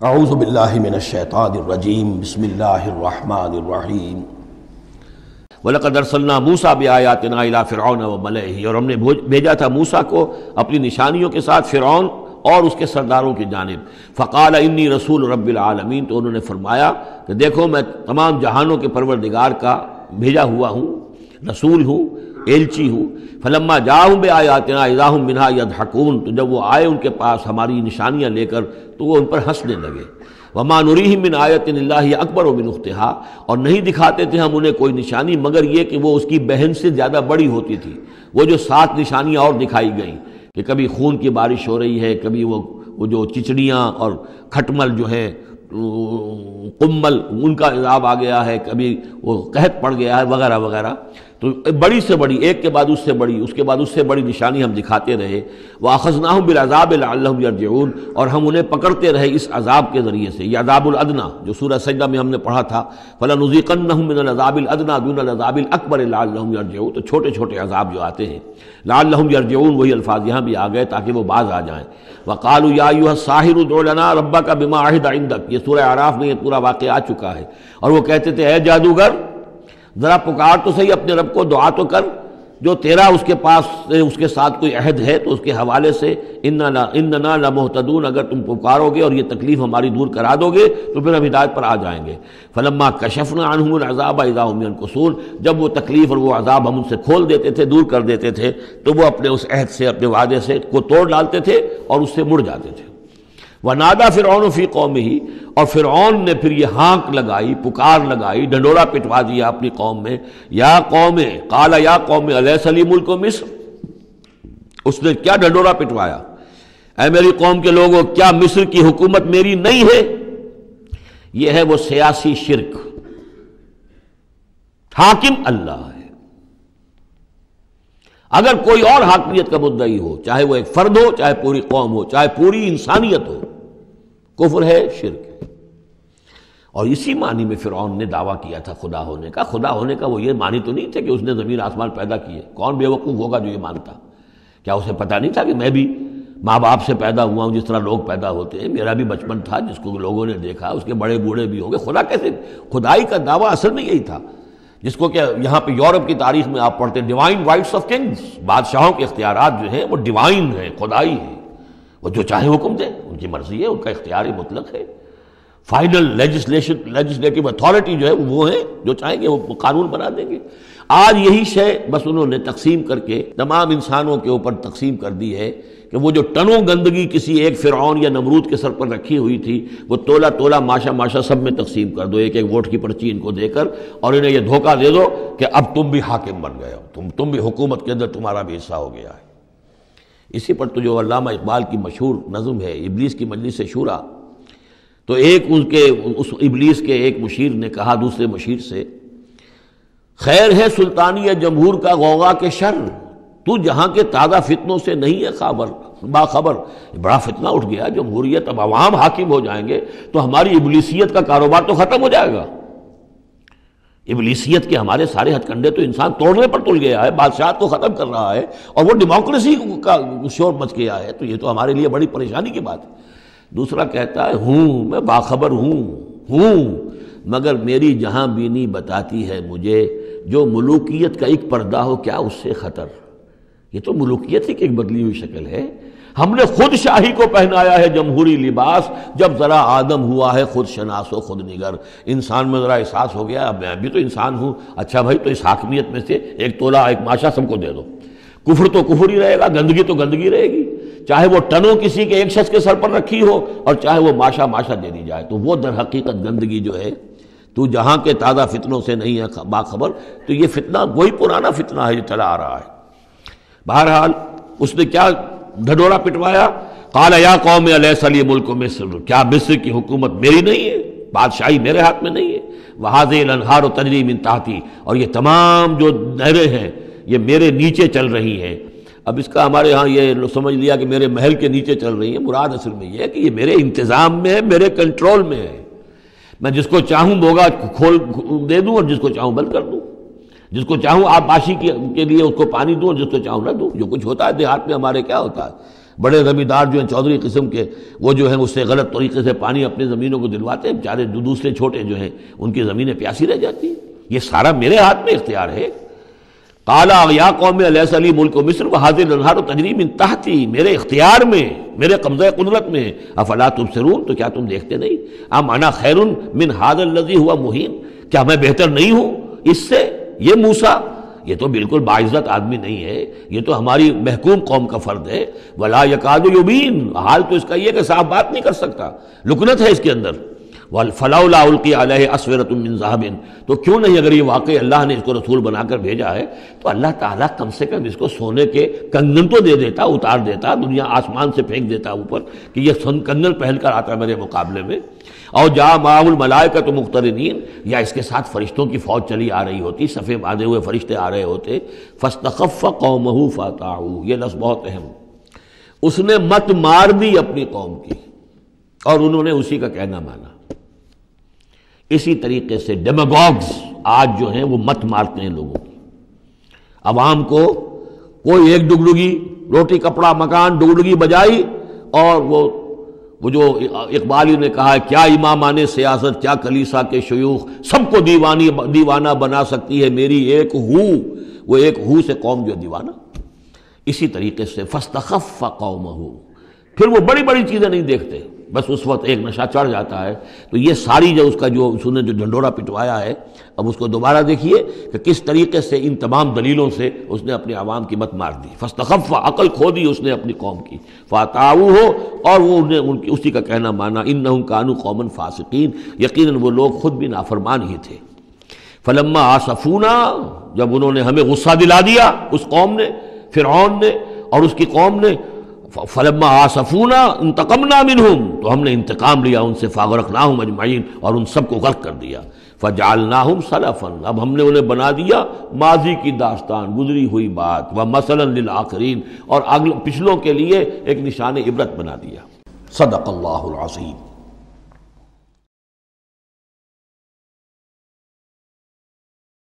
اعوذ باللہ من الشیطان الرجیم بسم اللہ الرحمن الرحیم وَلَقَدْ أَرْسَلْنَا مُوسَىٰ بِآيَاتِنَا إِلَىٰ فِرْعَوْنَ وَمَلَئِهِ، اور ہم نے بھیجا تھا موسیٰ کو اپنی نشانیوں کے ساتھ فرعون اور اس کے سرداروں کی جانب۔ فَقَالَ إِنِّي رَسُولُ رَبِّ الْعَالَمِينَ، تو انہوں نے فرمایا کہ دیکھو میں تمام جہانوں کے پروردگار کا بھیجا ہوا ہوں، رسول ہوں، ایلچی ہوں۔ فلما جاءہم بآیاتنا اذا ہم منہا یضحکون، تو جب وہ آئے ان کے پاس ہماری نشانیاں لے کر تو وہ ان پر ہنسنے لگے۔ وما نریہم من آیۃ الا ہی اکبر من اختہا، اور نہیں دکھاتے تھے ہم انہیں کوئی نشانی مگر یہ کہ وہ اس کی بہن سے زیادہ بڑی ہوتی تھی۔ وہ جو 7 نشانیاں اور دکھائی گئیں کہ کبھی خون کی بارش ہو رہی ہے، کبھی وہ جو چچڑیاں اور کھٹمل جو ہیں قمل ان کا عذاب آ گیا ہے، کبھی وہ قحط پڑ گیا ہے وغیرہ وغیرہ، تو بڑی سے بڑی ایک کے بعد اس سے بڑی، اس کے بعد اس سے بڑی نشانی ہم دکھاتے رہے۔ وَأَخَذْنَاهُمْ بِالْعَذَابِ لَعَلَّهُمْ يَرْجِعُونَ، اور ہم انہیں پکڑتے رہے اس عذاب کے ذریعے سے، یہ عذاب الادنیٰ جو سورہ سجدہ میں ہم نے پڑھا تھا، فَلَنُذِيقَنَّهُم مِّنَ الْعَذَابِ الْأَدْنَىٰ دُونَ الْعَذَابِ الْأَكْبَرِ لَعَلَّهُمْ يَرْجِعُونَ، تو چھوٹے چھوٹے عذاب جو آتے ہیں لعلہم یرجعون، وہی الفاظ یہاں بھی آ گئے تاکہ وہ باز آ جائیں۔ وقالوا یا ایھا الساحر ادع لنا ربک بما عہد عندک، یہ سورہ اعراف میں یہ پورا واقعہ آ چکا ہے۔ اور وہ کہتے تھے اے جادوگر ذرا پکار تو صحیح اپنے رب کو، دعا تو کر جو تیرا اس کے پاس اس کے ساتھ کوئی عہد ہے تو اس کے حوالے سے اننا لمہتدون، اگر تم پکارو گے اور یہ تکلیف ہماری دور کرا دو گے تو پھر ہم ہدایت پر آ جائیں گے۔ فلما کشفنا عنہم العذاب اذا هم ينكثون، جب وہ تکلیف اور وہ عذاب ہم ان سے کھول دیتے تھے، دور کر دیتے تھے، تو وہ اپنے اس عہد سے، اپنے وعدے سے کو توڑ ڈالتے تھے اور اس سے مڑ جاتے تھے۔ وَنَادَىٰ فِرْعَوْنُ فِي قَوْمِهِ، اور فرعون نے پھر یہ ہانک لگائی، پکار لگائی، ڈنڈورا پٹوا دیا اپنی قوم میں، یا قوم قال یا قوم الیس لی ملک مصر، اس نے کیا ڈنڈورا پٹوایا، اے میری قوم کے لوگوں کیا مصر کی حکومت میری نہیں ہے؟ یہ ہے وہ سیاسی شرک، حاکم اللہ ہے۔ اگر کوئی اور حاکمیت کا مدعی ہو، چاہے وہ ایک فرد ہو، چاہے پوری قوم ہو، چاہے پوری انسانیت ہو، کفر ہے، شرک ہے۔ اور اسی معنی میں فرعون نے دعویٰ کیا تھا خدا ہونے کا۔ خدا ہونے کا وہ یہ معنی تو نہیں تھا کہ اس نے زمین آسمان پیدا کیے، کون بیوقوف ہوگا جو یہ مانتا؟ کیا اسے پتہ نہیں تھا کہ میں بھی ماں باپ سے پیدا ہوا ہوں جس طرح لوگ پیدا ہوتے ہیں، میرا بھی بچپن تھا جس کو لوگوں نے دیکھا، اس کے بڑے بوڑھے بھی ہوں گے، خدا کیسے؟ خدائی کا دعویٰ اصل میں یہی تھا جس کو کہ یہاں پہ یورپ کی تاریخ میں آپ پڑھتے ہیں ڈیوائن رائٹس آف کنگز، بادشاہوں کے اختیارات جو ہیں وہ ڈیوائن ہیں، خدائی ہیں، وہ جو چاہے حکم دیں، ان کی مرضی ہے، ان کا اختیار مطلق ہے۔ فائنل لیجسلیٹو اتھارٹی جو ہے وہ ہیں، جو چاہیں گے وہ قانون بنا دیں گے۔ آج یہی شے بس انہوں نے تقسیم کر کے تمام انسانوں کے اوپر تقسیم کر دی ہے کہ وہ جو ٹنوں گندگی کسی ایک فرعون یا نمرود کے سر پر رکھی ہوئی تھی، وہ تولا تولا ماشا ماشا سب میں تقسیم کر دو، ایک ایک ووٹ کی پرچی ان کو دے کر، اور انہیں یہ دھوکہ دے دو کہ اب تم بھی حاکم بن گئے ہو، تم بھی حکومت کے اندر تمہارا بھی حصہ ہو گیا ہے۔ اسی پر تو جو علامہ اقبال کی مشہور نظم ہے ابلیس کی مجلس شورا، تو ایک اس ابلیس کے ایک مشیر نے کہا دوسرے مشیر سے، خیر ہے سلطانی جمہور کا غوغا کے شر، تو جہاں کے تازہ فتنوں سے نہیں ہے باخبر۔ بڑا فتنہ اٹھ گیا، جمہوریت، اب عوام حاکم ہو جائیں گے تو ہماری ابلیسیت کا کاروبار تو ختم ہو جائے گا۔ ابلیسیت کے ہمارے سارے ہتھ کنڈے تو انسان توڑنے پر تل گیا ہے، بادشاہت کو ختم کر رہا ہے، اور وہ ڈیموکریسی کا شور مچ گیا ہے، تو یہ تو ہمارے لیے بڑی پریشانی کی بات ہے۔ دوسرا کہتا ہے میں باخبر ہوں، مگر میری جہاں بینی بتاتی ہے مجھے، جو ملوکیت کا ایک پردہ ہو کیا اس سے خطر۔ یہ تو ملوکیت ہی کی ایک بدلی ہوئی شکل ہے۔ ہم نے خود شاہی کو پہنایا ہے جمہوری لباس، جب ذرا آدم ہوا ہے خود شناس و خود نگر۔ انسان میں ذرا احساس ہو گیا اب میں بھی تو انسان ہوں، اچھا بھائی تو اس حاکمیت میں سے ایک تولا ایک ماشا سب کو دے دو۔ کفر تو کفر ہی رہے گا، گندگی تو گندگی رہے گی، چاہے وہ ٹنوں کسی کے ایک شخص کے سر پر رکھی ہو اور چاہے وہ ماشا ماشا دے دی جائے، تو وہ در حقیقت گندگی جو ہے، تو جہاں کے تازہ فتنوں سے نہیں ہے باخبر، تو یہ فتنہ وہی پرانا فتنہ ہے جو چلا آ رہا ہے۔ بہرحال اس نے کیا ڈھڈورا پٹوایا، قال یا قوم الیس لی ملک مصر، کیا مصر کی حکومت میری نہیں ہے، بادشاہی میرے ہاتھ میں نہیں ہے، وہذہ الانہار تجری من تحتی، اور یہ تمام جو نہریں ہیں یہ میرے نیچے چل رہی ہیں۔ اب اس کا ہمارے ہاں یہ سمجھ لیا کہ میرے محل کے نیچے چل رہی ہیں، مراد اصل میں یہ ہے کہ یہ میرے انتظام میں ہے، میرے کنٹرول میں ہے، میں جس کو چاہوں بوگا کھول دے دوں اور جس کو چاہوں بند کر دوں، جس کو چاہوں آبپاشی کے لیے اس کو پانی دوں اور جس کو چاہوں نہ دوں۔ جو کچھ ہوتا ہے دیہات میں ہمارے کیا ہوتا ہے، بڑے زمیندار جو ہیں چودھری قسم کے، وہ جو ہیں اس سے غلط طریقے سے پانی اپنی زمینوں کو دلواتے ہیں، بیچارے دوسرے چھوٹے جو ہیں ان کی زمینیں پیاسی رہ جاتی ہیں۔ یہ سارا میرے ہاتھ میں اختیار ہے۔ قال یا قوم الیس لی ملک مصر وہذہ الانہار تجری من تحتی، میرے اختیار میں، میرے قبضہ قدرت میں، افلا تبصرون، تو کیا تم دیکھتے نہیں؟ ام انا خیر من ھذا الذی ھوا مہین، کیا میں بہتر نہیں ہوں اس سے؟ یہ موسیٰ یہ تو بالکل باعزت آدمی نہیں ہے، یہ تو ہماری محکوم قوم کا فرد ہے۔ ولا یکاد یبین، حال تو اس کا یہ کہ صاف بات نہیں کر سکتا، لکنت ہے اس کے اندر۔ فلولا القی علیہ اسورۃ من ذہب، تو کیوں نہیں، اگر یہ واقعی اللہ نے اس کو رسول بنا کر بھیجا ہے تو اللہ تعالیٰ کم سے کم اس کو سونے کے کنگن تو دے دیتا، اتار دیتا، دنیا آسمان سے پھینک دیتا اوپر کہ یہ کنگن پہن کر آتا ہے میرے مقابلے میں۔ اور جا معہ الملائکۃ مقترنین، یا اس کے ساتھ فرشتوں کی فوج چلی آ رہی ہوتی، صفے باندھے ہوئے فرشتے آ رہے ہوتے۔ فاستخف قومہ فاطاعوہ، یہ لفظ بہت اہم، اس نے مت مار دی اپنی قوم کی اور انہوں نے اسی کا کہنا مانا۔ اسی طریقے سے ڈیماگوگز آج جو ہیں وہ مت مارتے ہیں لوگوں کی، عوام کو کوئی ایک ڈگڈگی، روٹی کپڑا مکان، ڈگڈگی بجائی، اور وہ جو اقبالی نے کہا ہے کیا امامان سیاست، کیا کلیسا کے شیوخ، سب کو دیوانہ بنا سکتی ہے میری ایک ہو، وہ ایک ہو سے قوم جو دیوانہ۔ اسی طریقے سے فاستخف قومہ، پھر وہ بڑی بڑی چیزیں نہیں دیکھتے، بس اس وقت ایک نشہ چڑھ جاتا ہے۔ تو یہ ساری جو اس کا جو اس نے جو ڈھنڈورا پٹوایا ہے، اب اس کو دوبارہ دیکھیے کہ کس طریقے سے ان تمام دلیلوں سے اس نے اپنے عوام کی مت مار دی۔ فاستخف، عقل کھو دی اس نے اپنی قوم کی، فاطاعوہ، اور وہ انہیں اسی کا کہنا مانا۔ انہم کانوا قوما فاسقین، یقیناً وہ لوگ خود بھی نافرمان ہی تھے۔ فلما آسفونا، جب انہوں نے ہمیں غصہ دلا دیا، اس قوم نے، فرعون نے اور اس کی قوم نے، فلما آسفونا انتقمنا منہم، تو ہم نے انتقام لیا ان سے، فاغرقناہم اجمعین، اور ان سب کو غرق کر دیا۔ فجعلناہم سلفا، اب ہم نے انہیں بنا دیا ماضی کی داستان، گزری ہوئی بات، ومثلا للآخرین، اور پچھلوں کے لیے ایک نشان عبرت بنا دیا۔ صدق اللہ العظیم۔